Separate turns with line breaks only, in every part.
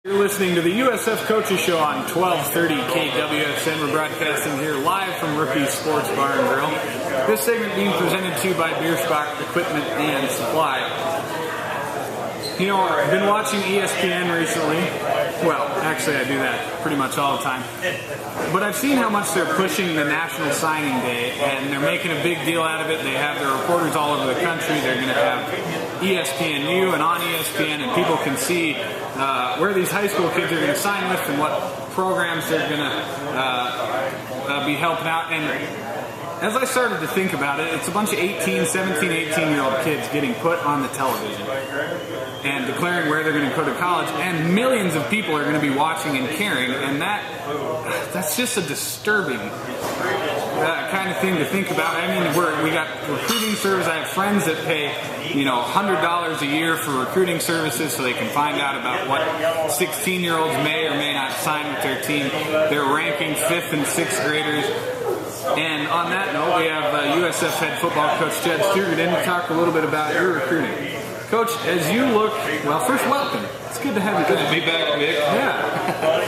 You're listening to the USF Coaches Show on 1230 KWSN. We're broadcasting here live from Rookie's Sports Bar and Grill. This segment being presented to you by Bierschbach Equipment and Supply. You know, I've been watching ESPN recently. Well, actually I do that pretty much all the time. But I've seen how much they're pushing the National Signing Day, and they're making a big deal out of it. They have their reporters all over the country. They're going to have ESPNU and on ESPN, and people can see where these high school kids are going to sign with and what programs they're going to be helping out. And as I started to think about it, it's a bunch of 17, 18-year-old kids getting put on the television and declaring where they're going to go to college, and millions of people are going to be watching and caring, and that's just a disturbing kind of thing to think about. I mean, we got recruiting service. I have friends that pay, $100 a year for recruiting services so they can find out about what 16-year-olds may or may not sign with their team. They're ranking 5th and 6th graders. And on that note, we have USF head football coach Jed Stugart in to talk a little bit about your recruiting. Coach, as you look, well, first, welcome. It's good to have you.
Good to be back, Mick.
Yeah.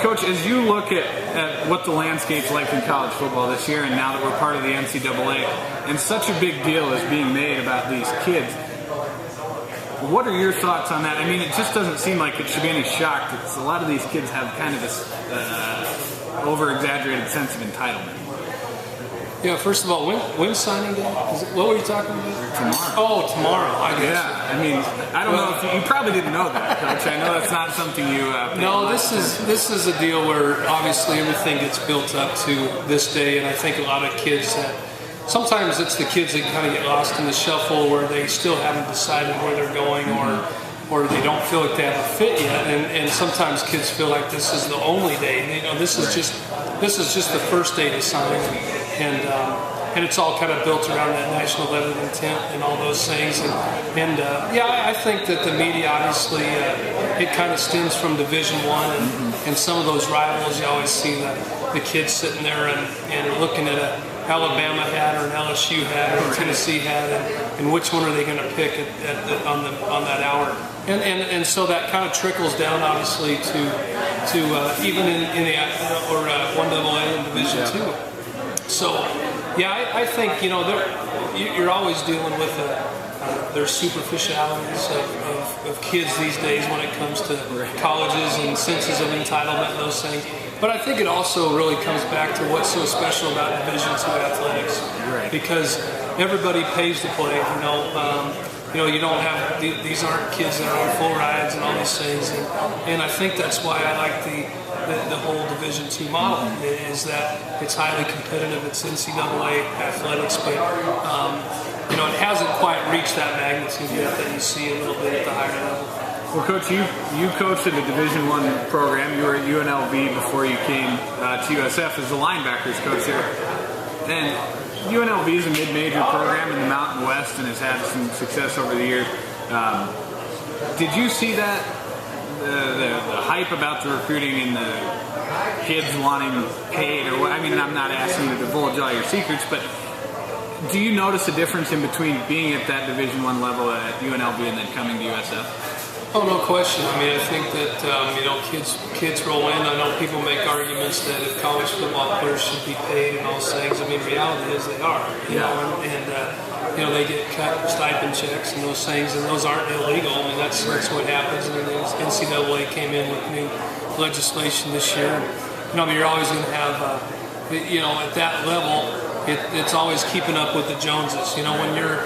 Coach, as you look at what the landscape's like in college football this year, and now that we're part of the NCAA, and such a big deal is being made about these kids, what are your thoughts on that? I mean, it just doesn't seem like it should be any shock that a lot of these kids have kind of this over-exaggerated sense of entitlement.
Yeah, first of all, when's signing day? What were you talking about?
Tomorrow.
Oh, tomorrow. I guess.
Yeah, I mean, I don't know if you probably didn't know that, Coach. I know that's not something you.
No, this is a deal where obviously everything gets built up to this day, and I think a lot of kids that sometimes it's the kids that kind of get lost in the shuffle where they still haven't decided where they're going, or they don't feel like they have a fit yet, and sometimes kids feel like this is the only day. This is just the first day to sign. And it's all kind of built around that national letter of intent and all those things. And I think that the media, obviously, it kind of stems from Division I, and some of those rivals, you always see the kids sitting there and looking at an Alabama hat or an LSU hat or a Tennessee hat, and which one are they going to pick on that hour. And so that kind of trickles down, obviously, to even in the 1AA and Division II. So, yeah, I think you're always dealing with there's superficialities of kids these days when it comes to colleges and senses of entitlement and those things. But I think it also really comes back to what's so special about Division II athletics,
right? Because
everybody pays to play. You don't have these aren't kids that are on full rides and all these things, and I think that's why I like the whole Division II model, is that it's highly competitive. It's NCAA athletics, but it hasn't quite reached that magnitude yet that you see a little bit at the higher level.
Well, Coach, you coached at a Division I program. You were at UNLV before you came to USF as the linebackers coach there. And UNLV is a mid-major program in the Mountain West and has had some success over the years. Did you see that, the hype about the recruiting and the kids wanting paid? Or I mean, I'm not asking you to divulge all your secrets, but do you notice a difference in between being at that Division I level at UNLV and then coming to USF?
Oh, no question. I mean, I think that kids roll in. I know people make arguments that if college football players should be paid and all those things. I mean, reality is they are. And they get cut stipend checks and those things, and those aren't illegal. I mean, that's what happens. And the NCAA came in with new legislation this year. You're always going to have, at that level, it's always keeping up with the Joneses. When you're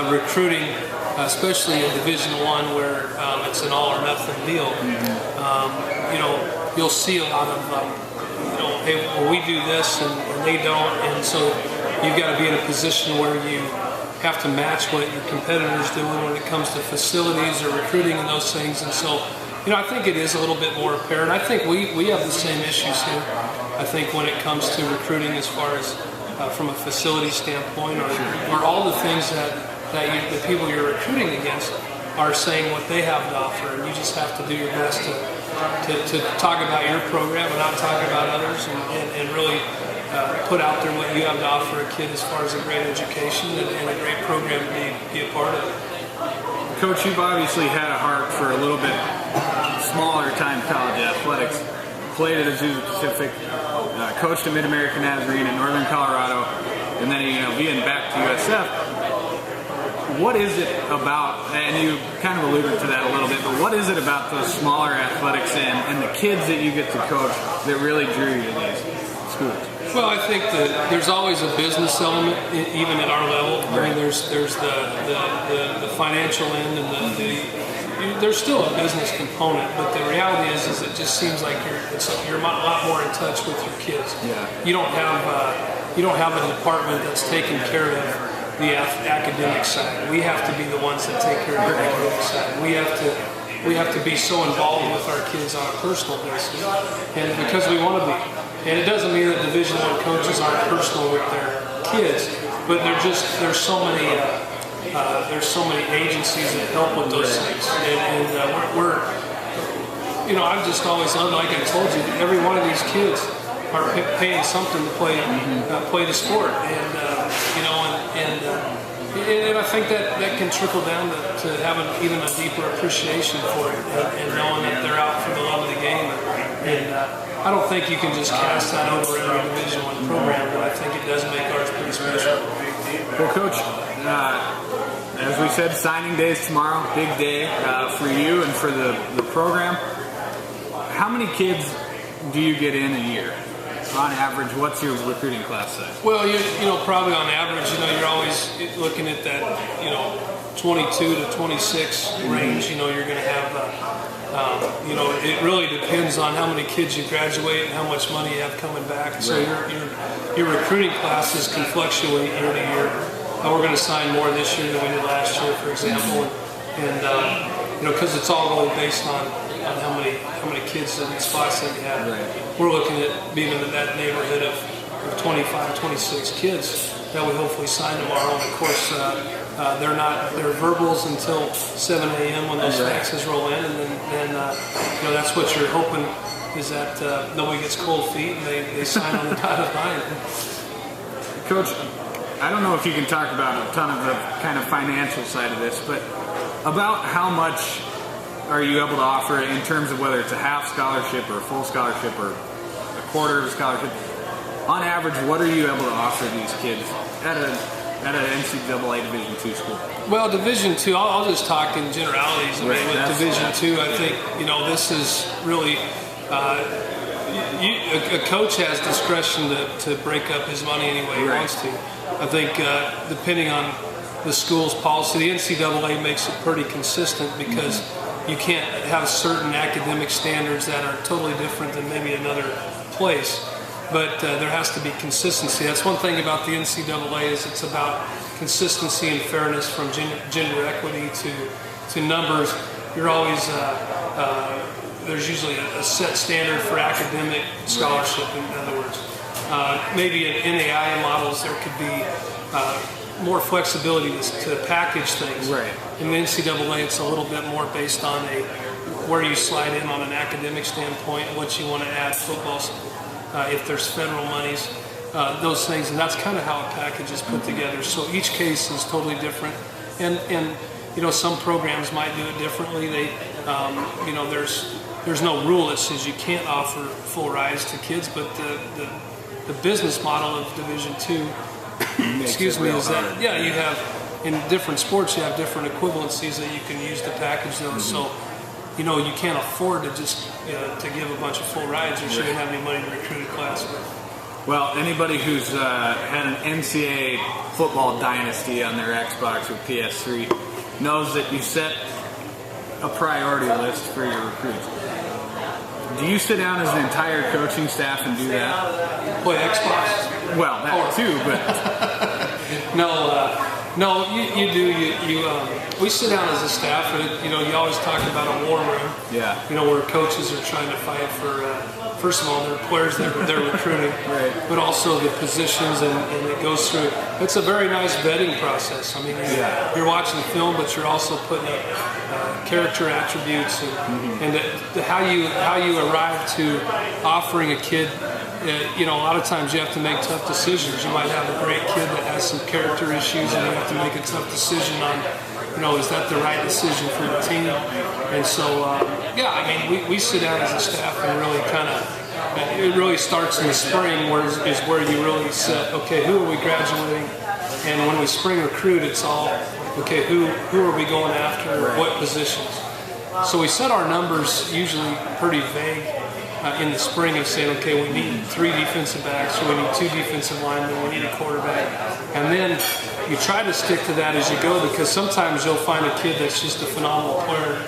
recruiting, especially in Division I, where it's an all or nothing deal, you'll see a lot of, hey, well, we do this and they don't, and so you've got to be in a position where you have to match what your competitors doing when it comes to facilities or recruiting and those things. And so, I think it is a little bit more apparent. I think we have the same issues here. I think when it comes to recruiting, as far as from a facility standpoint, or all the things that the people you're recruiting against are saying what they have to offer, and you just have to do your best to talk about your program and not talk about others, and really put out there what you have to offer a kid as far as a great education and a great program to be a part of.
Coach, you've obviously had a heart for a little bit smaller time college athletics, played at Azusa Pacific, coached at Mid-American Nazarene in Northern Colorado, and then being back to USF. What is it about, and you kind of alluded to that a little bit, but what is it about those smaller athletics and the kids that you get to coach that really drew you to these schools?
Well, I think that there's always a business element, even at our level. I mean, there's the financial end, and there's still a business component. But the reality is it just seems like you're a lot more in touch with your kids.
Yeah.
You don't have a department that's taking care of the academic side. We have to be the ones that take care of the academic side. We have to be so involved with our kids on a personal basis, and because we want to be. And it doesn't mean that Division I coaches aren't personal with their kids, but there's so many agencies that help with those things, and we're I've just always loved, like I told you, every one of these kids are paying something to play the sport, and I think that can trickle down to having even a deeper appreciation for it, and knowing that they're out for the love of the game, and I don't think you can just cast that over every Division I program, but I think it does make ours pretty special.
Well, Coach, as we said, signing day is tomorrow, big day for you and for the program. How many kids do you get in a year? On average, what's your recruiting class size?
Well, probably on average, you're always looking at that, 22 to 26 range. You're going to have, it really depends on how many kids you graduate and how much money you have coming back. So your recruiting classes can fluctuate year to year. We're going to sign more this year than we did last year, for example, and because it's all really based on how many kids and spots that you have.
Right.
We're looking at being in that neighborhood of 25, 26 kids that we hopefully sign tomorrow. And of course, they're verbals until 7 a.m. when those faxes roll in, and then that's what you're hoping is that nobody gets cold feet and they sign on the dotted line.
Coach, I don't know if you can talk about a ton of the kind of financial side of this, but about how much are you able to offer in terms of whether it's a half scholarship or a full scholarship or a quarter of a scholarship? On average, what are you able to offer these kids at an NCAA Division II school? Well,
Division II, I'll just talk in generalities. I mean, with Division II, I think this is really a coach has discretion to break up his money any way he wants to. I think depending on the school's policy, the NCAA makes it pretty consistent because you can't have certain academic standards that are totally different than maybe another place. But there has to be consistency. That's one thing about the NCAA is it's about consistency and fairness, from gender equity to numbers. You're always there's usually a set standard for academic scholarship. In other words, maybe in NAIA models there could be more flexibility to package things.
Right.
In the NCAA, it's a little bit more based on where you slide in on an academic standpoint, what you want to add football. If there's federal monies, those things, and that's kind of how a package is put together. So each case is totally different, and some programs might do it differently. There's no rule that says you can't offer full rides to kids, but the business model of Division II, is that you have in different sports you have different equivalencies that you can use to package those. So. You can't afford to just to give a bunch of full rides, or you shouldn't have any money to recruit a class with.
Well, anybody who's had an NCAA football dynasty on their Xbox or PS3 knows that you set a priority list for your recruits. Do you sit down as an entire coaching staff and do that?
Play Xbox?
Well, that too, but...
No, you do. We sit down as a staff, and you always talk about a war room.
Yeah.
Where coaches are trying to fight for, first of all, their players they're recruiting,
right.
But also the positions, and it goes through. It's a very nice vetting process. I mean, you're watching film, but you're also putting up character attributes, and how you arrive to offering a kid. A lot of times you have to make tough decisions. You might have a great kid that has some character issues, and you have to make a tough decision on, is that the right decision for the team? And so, yeah, I mean, we sit down as a staff and really it really starts in the spring, is where you really set, okay, who are we graduating? And when we spring recruit, it's all, okay, who are we going after, what positions? So we set our numbers usually pretty vague in the spring of saying, okay, we need 3 defensive backs, or we need 2 defensive linemen, we need a quarterback. And then you try to stick to that as you go, because sometimes you'll find a kid that's just a phenomenal player,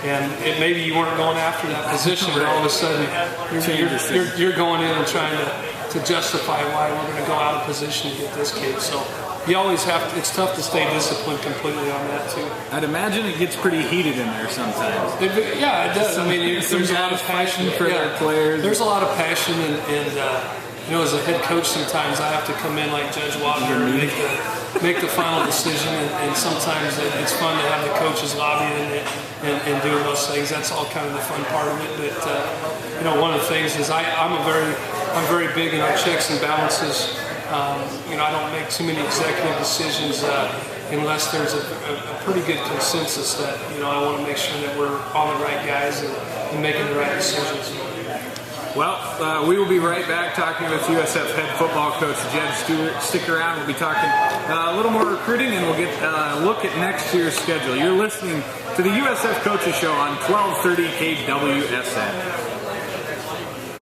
and maybe you weren't going after that position, but all of a sudden you're going in and trying to justify why we're going to go out of position to get this kid. So you always have to, it's tough to stay disciplined completely on that too.
I'd imagine it gets pretty heated in there sometimes.
Yeah, it does. I mean, there's a lot of passion
for their players.
There's a lot of passion, and you know, as a head coach, sometimes I have to come in like Judge Wagner and make the final decision, and sometimes it's fun to have the coaches lobbying and doing those things. That's all kind of the fun part of it. But you know, one of the things is I'm very big in our checks and balances. You know, I don't make too many executive decisions unless there's a pretty good consensus that, you know, I want to make sure that we're on the right guys and making the right decisions.
Well, we will be right back talking with USF head football coach Jed Stugart. Stick around. We'll be talking a little more recruiting, and we'll get a look at next year's schedule. You're listening to the USF Coaches Show on 1230 KWSN.